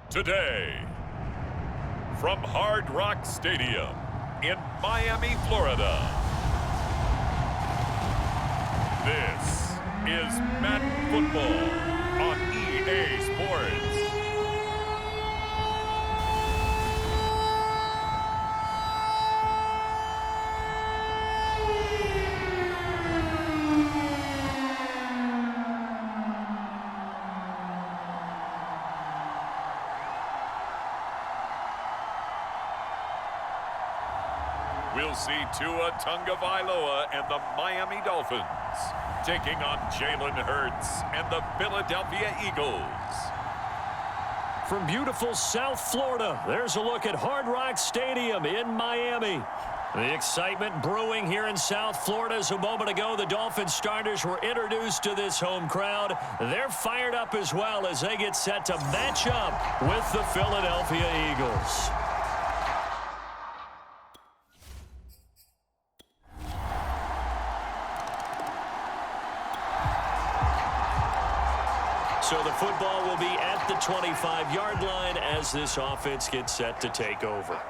Today, from Hard Rock Stadium in Miami, Florida, this is Madden Football on EA Sports. We'll see Tua Tagovailoa and the Miami Dolphins taking on Jalen Hurts and the Philadelphia Eagles. From beautiful South Florida, there's a look at Hard Rock Stadium in Miami. The excitement brewing here in South Florida as a moment ago the Dolphins starters were introduced to this home crowd. They're fired up as well as they get set to match up with the Philadelphia Eagles. So the football will be at the 25-yard line as this offense gets set to take over.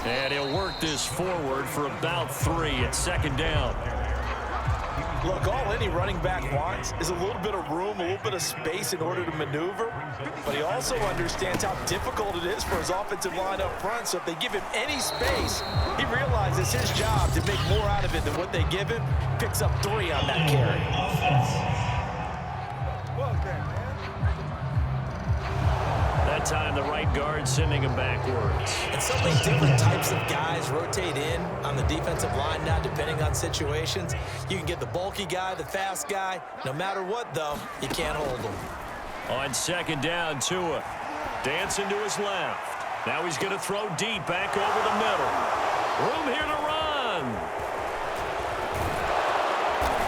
And he'll work this forward for about 3 at second down. Look, all any running back wants is a little bit of room, a little bit of space in order to maneuver. But he also understands how difficult it is for his offensive line up front. So if they give him any space, he realizes his job to make more out of it than what they give him. Picks up 3 on that carry. That time the right guard sending him backwards. And so many different types of guys rotate in on the defensive line now depending on situations. You can get the bulky guy, the fast guy. No matter what, though, you can't hold them. On second down, Tua dancing to his left. Now he's going to throw deep back over the middle. Room here to run.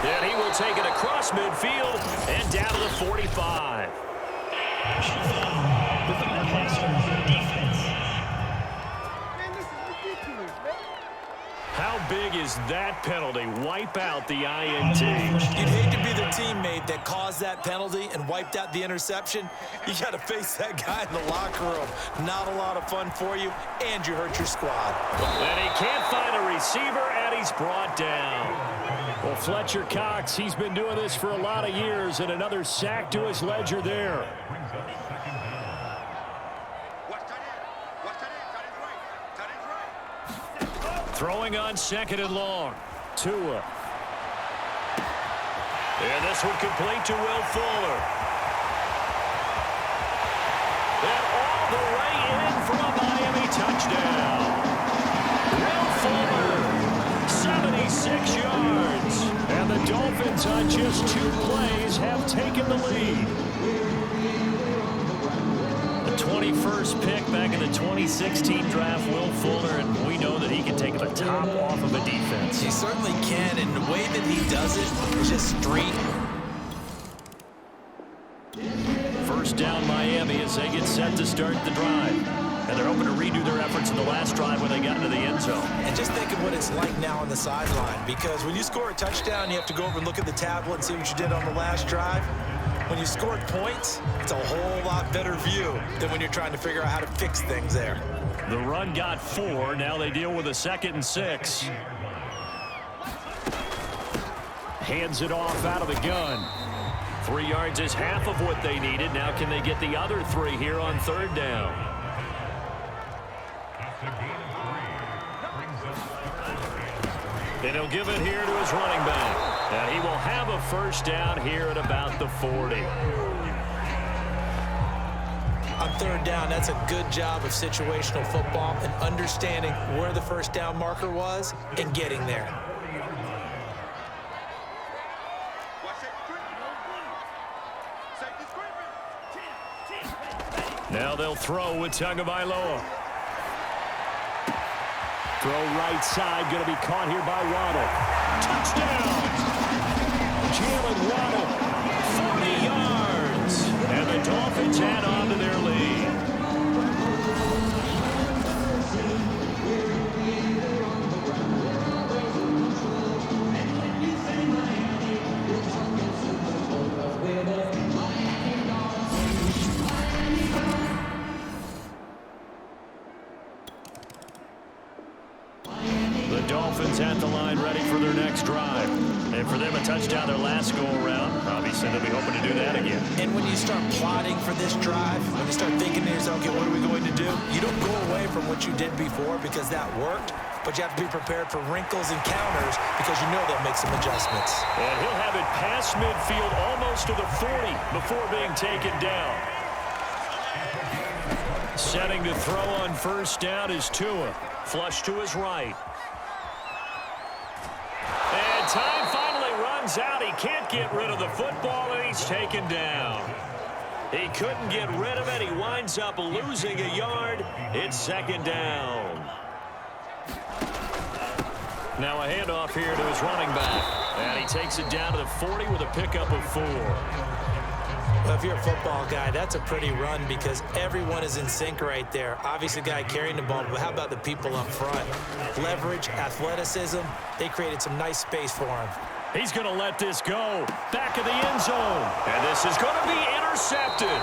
And he will take it across midfield and down to the 45. How big is that penalty? Wipe out the INT. You'd hate to be the teammate that caused that penalty and wiped out the interception. You got to face that guy in the locker room. Not a lot of fun for you, and you hurt your squad. And he can't find a receiver, and he's brought down. Well, Fletcher Cox, he's been doing this for a lot of years, and another sack to his ledger there. Throwing on second and long. Tua. And this one complete to Will Fuller. And all the way in for a Miami touchdown. Will Fuller, 76 yards. And the Dolphins on just 2 plays have taken the lead. The 21st pick back in the 2016 draft, Will Fuller, and we know that he can take the top off of a defense. He certainly can, and the way that he does it is just street. First down Miami as they get set to start the drive. And they're hoping to redo their efforts in the last drive when they got into the end zone. And just think of what it's like now on the sideline, because when you score a touchdown, you have to go over and look at the tablet and see what you did on the last drive. When you scored points, it's a whole lot better view than when you're trying to figure out how to fix things there. The run got 4. Now they deal with a 2nd and 6. Hands it off out of the gun. 3 yards is half of what they needed. Now can they get the other 3 here on 3rd down? And he'll give it here to his running back. And he will have a first down here at about the 40. On 3rd down, that's a good job of situational football and understanding where the first down marker was and getting there. Now they'll throw with Tagovailoa. Throw right side, going to be caught here by Waddle. Touchdown! Jalen Waddle, 40 yards. And the Dolphins add on to their lead. Dolphins at the line ready for their next drive. And for them, a touchdown their last go-around. Obviously, they'll be hoping to do that again. And when you start plotting for this drive, when you start thinking to yourself, okay, what are we going to do? You don't go away from what you did before because that worked, but you have to be prepared for wrinkles and counters because you know they'll make some adjustments. And he'll have it past midfield almost to the 40 before being taken down. Setting to throw on first down is Tua. Flush to his right. And time finally runs out. He can't get rid of the football, and he's taken down. He couldn't get rid of it. He winds up losing a yard. It's second down. Now a handoff here to his running back. And he takes it down to the 40 with a pickup of 4. Well, if you're a football guy, that's a pretty run because everyone is in sync right there. Obviously, the guy carrying the ball, but how about the people up front? Leverage, athleticism, they created some nice space for him. He's going to let this go. Back of the end zone. And this is going to be intercepted.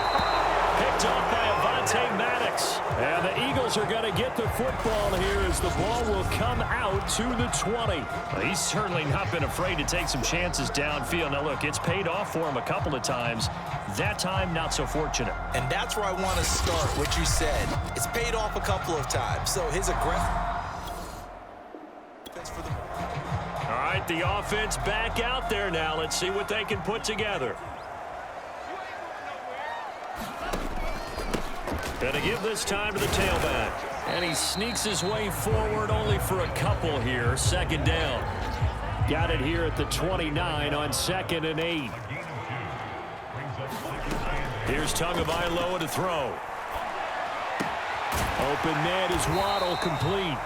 Picked off by Avonte Maddox. And the Eagles are going to get the football here as the ball will come out to the 20. Well, he's certainly not been afraid to take some chances downfield. Now, look, it's paid off for him a couple of times. That time, not so fortunate. And that's where I want to start, what you said. It's paid off a couple of times. So his aggressive... All right, the offense back out there now. Let's see what they can put together. Gonna give this time to the tailback. And he sneaks his way forward only for a couple here. Second down. Got it here at the 29 on 2nd and 8. Here's Tagovailoa to throw. Open man is Waddle, complete.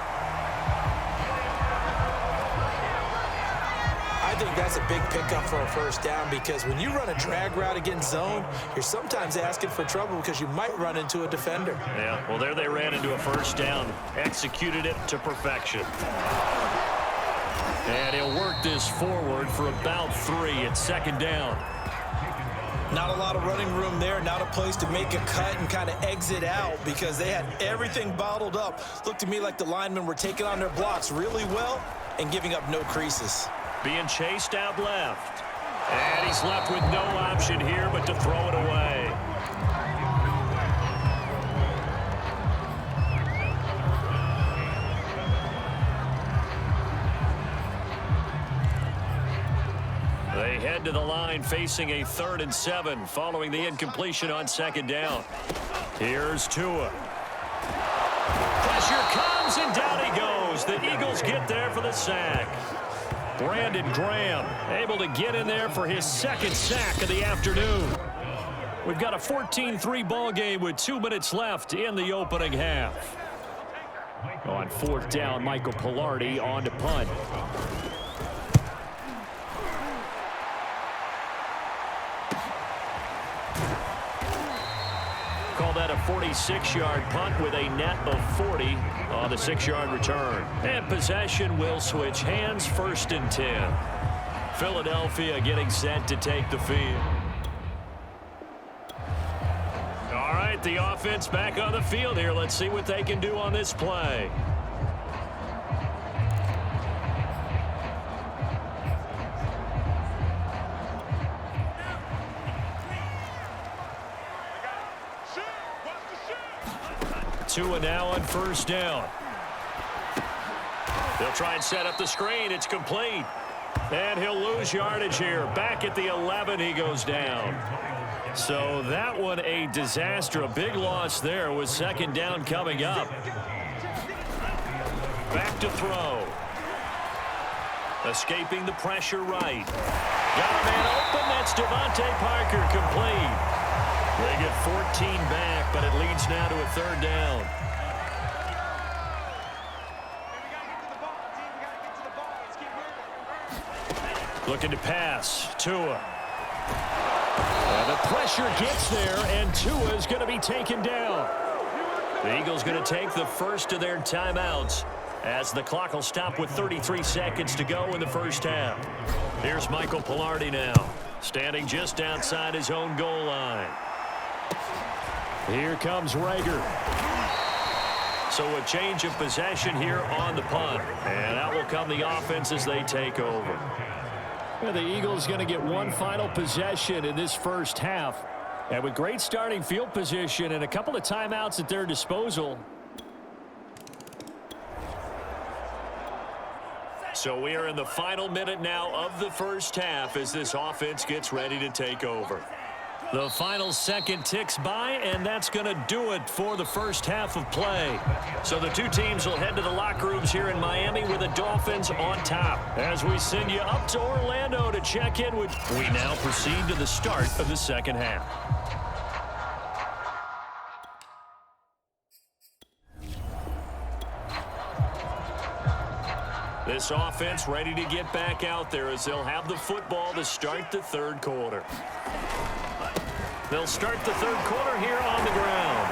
I think that's a big pickup for a first down because when you run a drag route against zone, you're sometimes asking for trouble because you might run into a defender. Yeah, well, there they ran into a first down. Executed it to perfection. And he'll work this forward for about 3 at second down. Not a lot of running room there, not a place to make a cut and kind of exit out because they had everything bottled up. Looked to me like the linemen were taking on their blocks really well and giving up no creases. Being chased out left. And he's left with no option here but to throw it away. They head to the line facing a 3rd and 7 following the incompletion on second down. Here's Tua. Pressure comes and down he goes. The Eagles get there for the sack. Brandon Graham able to get in there for his 2nd sack of the afternoon. We've got a 14-3 ball game with 2 minutes left in the opening half. On 4th down, Michael Pilardi on to punt. Call that a 46-yard punt with a net of 40 on the 6-yard return. And possession will switch hands, 1st and 10. Philadelphia getting set to take the field. All right, the offense back on the field here. Let's see what they can do on this play. Tua now on 1st down. They'll try and set up the screen. It's complete. And he'll lose yardage here. Back at the 11, he goes down. So that one a disaster. A big loss there with 2nd down coming up. Back to throw. Escaping the pressure right. Got a man open. That's Devontae Parker, complete. They get 14 back, but it leads now to a third down. Looking to pass. Tua. And the pressure gets there, and Tua is going to be taken down. The Eagles going to take the first of their timeouts as the clock will stop with 33 seconds to go in the first half. Here's Michael Pilardi now, standing just outside his own goal line. Here comes Rager. So a change of possession here on the punt. And out will come the offense as they take over. Well, the Eagles going to get one final possession in this first half. And with great starting field position and a couple of timeouts at their disposal. So we are in the final minute now of the first half as this offense gets ready to take over. The final second ticks by, and that's going to do it for the first half of play. So the two teams will head to the locker rooms here in Miami with the Dolphins on top. As we send you up to Orlando to check in, we now proceed to the start of the second half. This offense ready to get back out there as they'll have the football to start the third quarter. They'll start the third quarter here on the ground.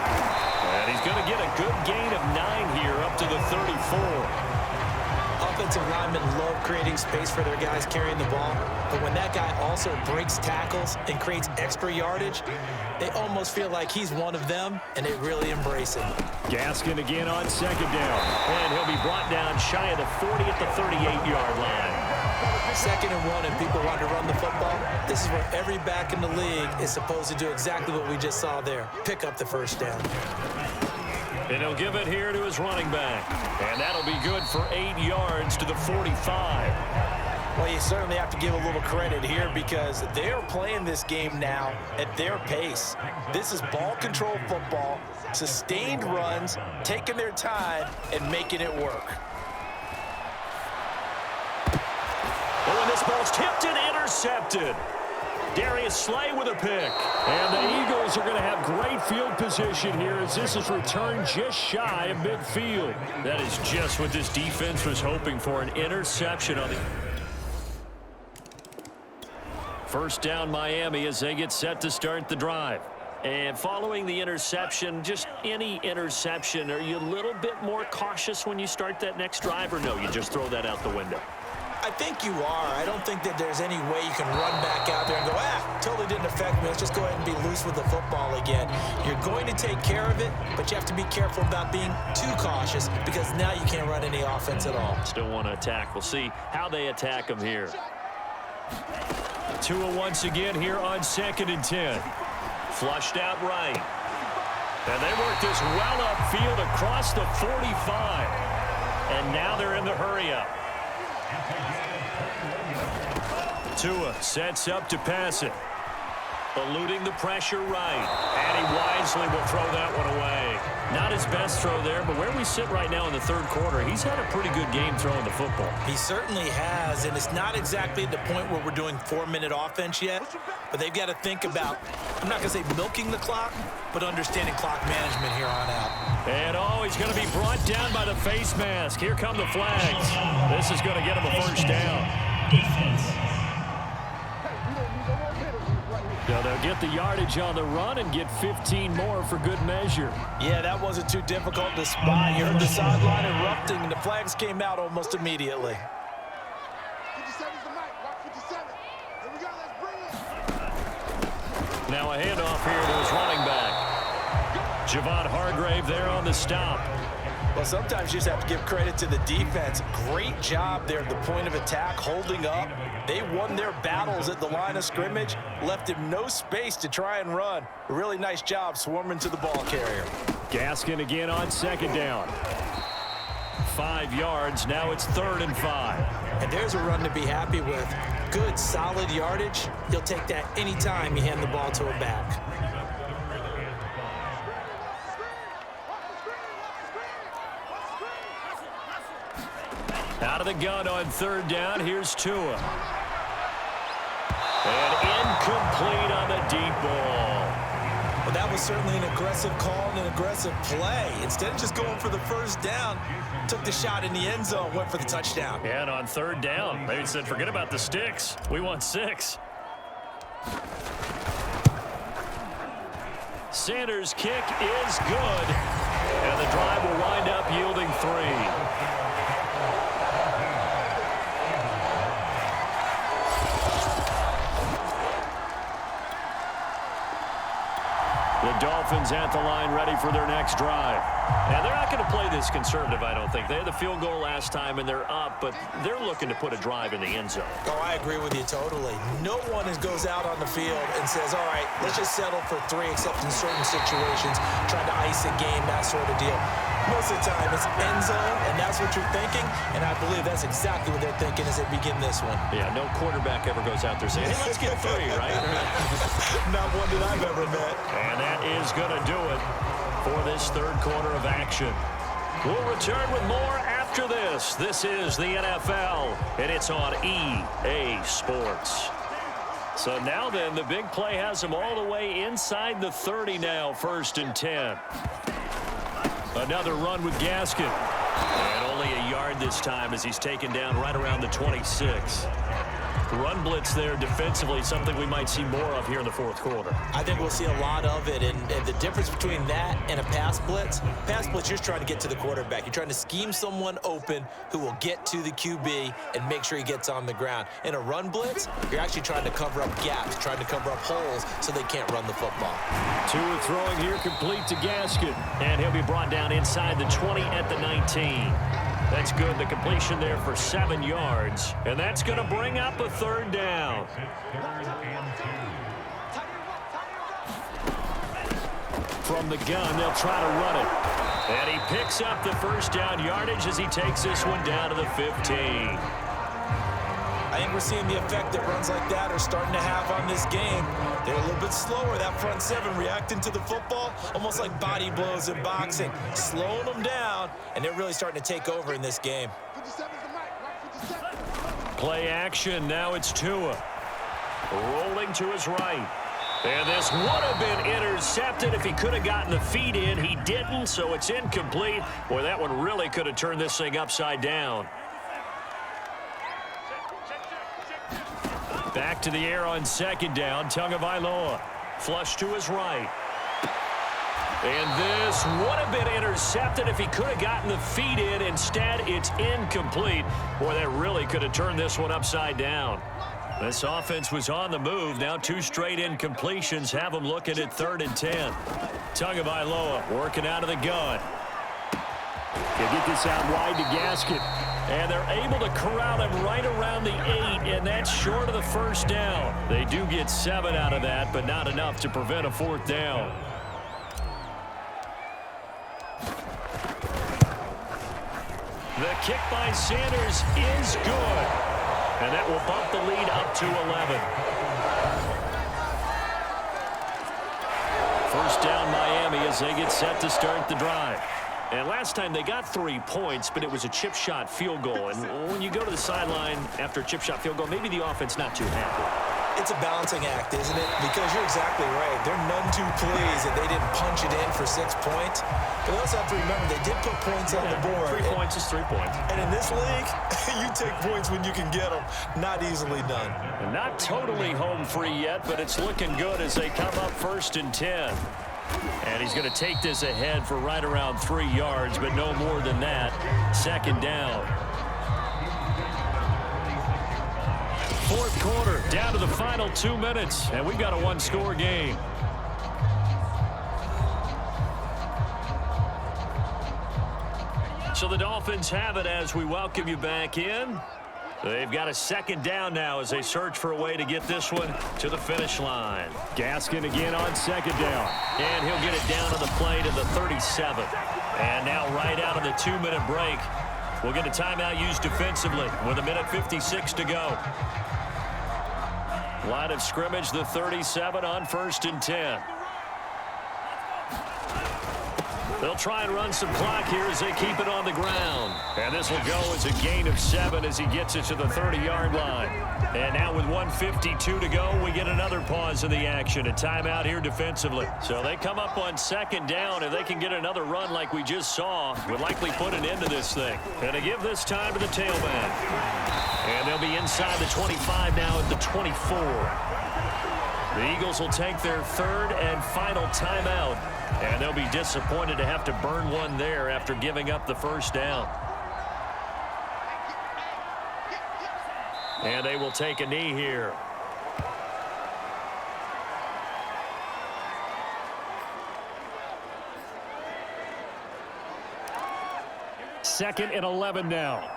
And he's going to get a good gain of 9 here up to the 34. Offensive linemen love creating space for their guys carrying the ball. But when that guy also breaks tackles and creates extra yardage, they almost feel like he's one of them, and they really embrace him. Gaskin again on second down. And he'll be brought down shy of the 40 at the 38-yard line. 2nd and 1 and people want to run the football. This is where every back in the league is supposed to do exactly what we just saw there. Pick up the first down. And he'll give it here to his running back. And that'll be good for 8 yards to the 45. Well, you certainly have to give a little credit here because they're playing this game now at their pace. This is ball control football, sustained runs, taking their time, and making it work. Oh, and this ball's tipped and intercepted. Darius Slay with a pick. And the Eagles are going to have great field position here as this is returned just shy of midfield. That is just what this defense was hoping for, an interception on the... First down Miami as they get set to start the drive. And following the interception, just any interception, are you a little bit more cautious when you start that next drive, or no, you just throw that out the window? I think you are. I don't think that there's any way you can run back out there and go, totally didn't affect me. Let's just go ahead and be loose with the football again. You're going to take care of it, but you have to be careful about being too cautious because now you can't run any offense at all. Still want to attack. We'll see how they attack them here. Tua once again here on 2nd and 10. Flushed out right. And they work this well upfield across the 45. And now they're in the hurry-up. Tua sets up to pass it. Eluding the pressure right. And he wisely will throw that one away. Not his best throw there, but where we sit right now in the third quarter, he's had a pretty good game throwing the football. He certainly has, and it's not exactly at the point where we're doing 4-minute offense yet, but they've got to think about, I'm not going to say milking the clock, but understanding clock management here on out. And he's going to be brought down by the face mask. Here come the flags. This is going to get him a first down. Now they'll get the yardage on the run and get 15 more for good measure. Yeah, that wasn't too difficult to spot. You heard the sideline erupting, and the flags came out almost immediately. 57's the mic. Watch 57. Here we go. Let's bring it. Now a handoff here to his running back. Javon Hargrave there on the stop. Well, sometimes you just have to give credit to the defense. Great job there at the point of attack, holding up. They won their battles at the line of scrimmage, left him no space to try and run. A really nice job swarming to the ball carrier. Gaskin again on 2nd down. 5 yards. Now it's 3rd and 5. And there's a run to be happy with. Good, solid yardage. You'll take that anytime you hand the ball to a back. Out of the gun on 3rd down. Here's Tua. And incomplete on the deep ball. Well, that was certainly an aggressive call and an aggressive play. Instead of just going for the first down, took the shot in the end zone, went for the touchdown. And on third down, they said, forget about the sticks. We want 6. Sanders' kick is good. And the drive will wind up yielding 3. The Dolphins at the line ready for their next drive. Now, they're not going to play this conservative, I don't think. They had the field goal last time, and they're up, but they're looking to put a drive in the end zone. Oh, I agree with you totally. No one goes out on the field and says, all right, let's just settle for 3, except in certain situations, trying to ice a game, that sort of deal. Most of the time, it's end zone, and that's what you're thinking, and I believe that's exactly what they're thinking as they begin this one. Yeah, no quarterback ever goes out there saying, hey, let's get 3, right? Not one that I've ever met. And that is going to do it for this third quarter of action. We'll return with more after this. This is the NFL, and it's on EA Sports. So now then, the big play has them all the way inside the 30 now, 1st and 10. Another run with Gaskin. And only a yard this time as he's taken down right around the 26. Run blitz there defensively, something we might see more of here in the fourth quarter. I think we'll see a lot of it, and the difference between that and a pass blitz, you're just trying to get to the quarterback. You're trying to scheme someone open who will get to the QB and make sure he gets on the ground. In a run blitz, you're actually trying to cover up gaps, trying to cover up holes so they can't run the football. Tua throwing here complete to Gaskin, and he'll be brought down inside the 20 at the 19. That's good. The completion there for 7 yards. And that's going to bring up a third down. From the gun, they'll try to run it. And he picks up the first down yardage as he takes this one down to the 15. I think we're seeing the effect that runs like that are starting to have on this game. They're a little bit slower, that front 7 reacting to the football, almost like body blows in boxing, slowing them down, and they're really starting to take over in this game. 57 is the mic. Watch 57. Play action. Now it's Tua. Rolling to his right. And this would have been intercepted if he could have gotten the feet in. He didn't, so it's incomplete. Boy, that one really could have turned this thing upside down. Back to the air on second down. Tagovailoa. Flush to his right. And this would have been intercepted if he could have gotten the feet in. Instead, it's incomplete. Boy, that really could have turned this one upside down. This offense was on the move. Now 2 straight incompletions have them looking at 3rd and 10. Tagovailoa working out of the gun. They get this out wide to Gaskin. And they're able to corral him right around the 8, and that's short of the first down. They do get 7 out of that, but not enough to prevent a 4th down. The kick by Sanders is good. And that will bump the lead up to 11. First down Miami as they get set to start the drive. And last time they got 3 points, but it was a chip shot field goal. And when you go to the sideline after a chip shot field goal, maybe the offense not too happy. It's a balancing act, isn't it? Because you're exactly right. They're none too pleased that they didn't punch it in for 6 points. But they also have to remember they did put points on the board. 3 points is 3 points. And in this league, you take points when you can get them. Not easily done. And not totally home free yet, but it's looking good as they come up 1st and 10. And he's going to take this ahead for right around 3 yards, but no more than that. 2nd down. 4th quarter, down to the final 2 minutes, and we've got a 1-score game. So the Dolphins have it as we welcome you back in. They've got a 2nd down now as they search for a way to get this one to the finish line. Gaskin again on 2nd down. And he'll get it down to the play to the 37. And now right out of the 2-minute break, we'll get a timeout used defensively with 1:56 to go. Line of scrimmage, the 37 on 1st and 10. They'll try and run some clock here as they keep it on the ground. And this will go as a gain of 7 as he gets it to the 30-yard line. And now with 1:52 to go, we get another pause in the action. A timeout here defensively. So they come up on 2nd down. If they can get another run like we just saw, would likely put an end to this thing. And to give this time to the tailback. And they'll be inside the 25 now at the 24. The Eagles will take their 3rd and final timeout. And they'll be disappointed to have to burn one there after giving up the 1st down. And they will take a knee here. Second and 11 now.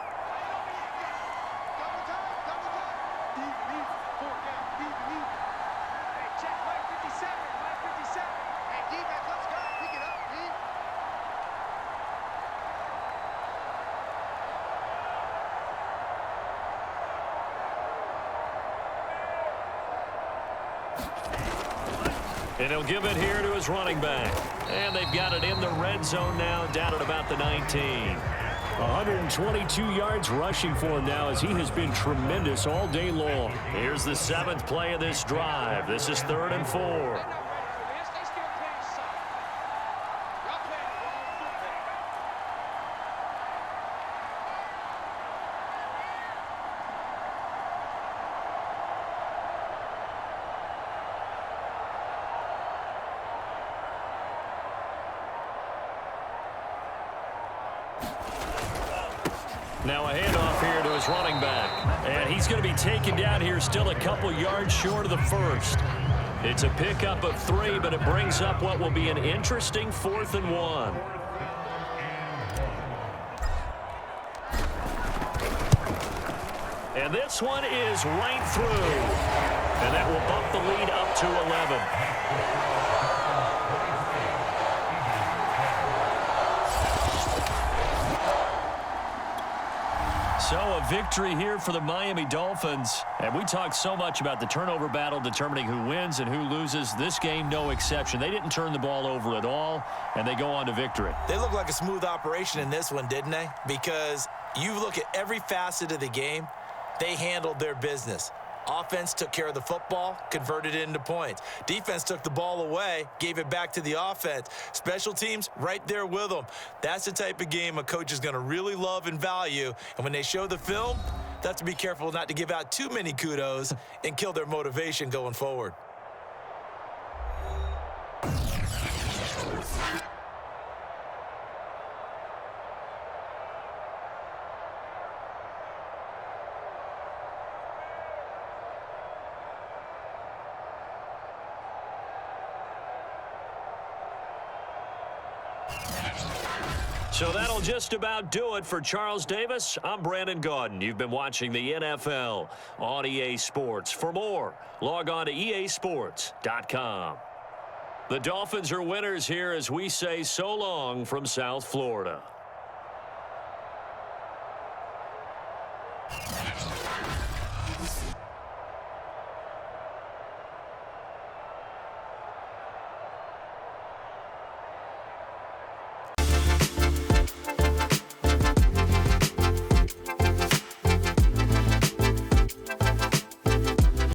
And he'll give it here to his running back. And they've got it in the red zone now, down at about the 19. 122 yards rushing for him now as he has been tremendous all day long. Here's the 7th play of this drive. This is 3rd and 4. Now a handoff here to his running back. And he's going to be taken down here still a couple yards short of the 1st. It's a pickup of 3, but it brings up what will be an interesting 4th and 1. And this one is right through. And that will bump the lead up to 11. So a victory here for the Miami Dolphins. And we talked so much about the turnover battle determining who wins and who loses. This game, no exception. They didn't turn the ball over at all, and they go on to victory. They look like a smooth operation in this one, didn't they? Because you look at every facet of the game, they handled their business. Offense took care of the football, converted it into points. Defense took the ball away, gave it back to the offense. Special teams, right there with them. That's the type of game a coach is going to really love and value. And when they show the film, they have to be careful not to give out too many kudos and kill their motivation going forward. So that'll just about do it for Charles Davis. I'm Brandon Gaudin. You've been watching the NFL on EA Sports. For more, log on to easports.com. The Dolphins are winners here as we say so long from South Florida.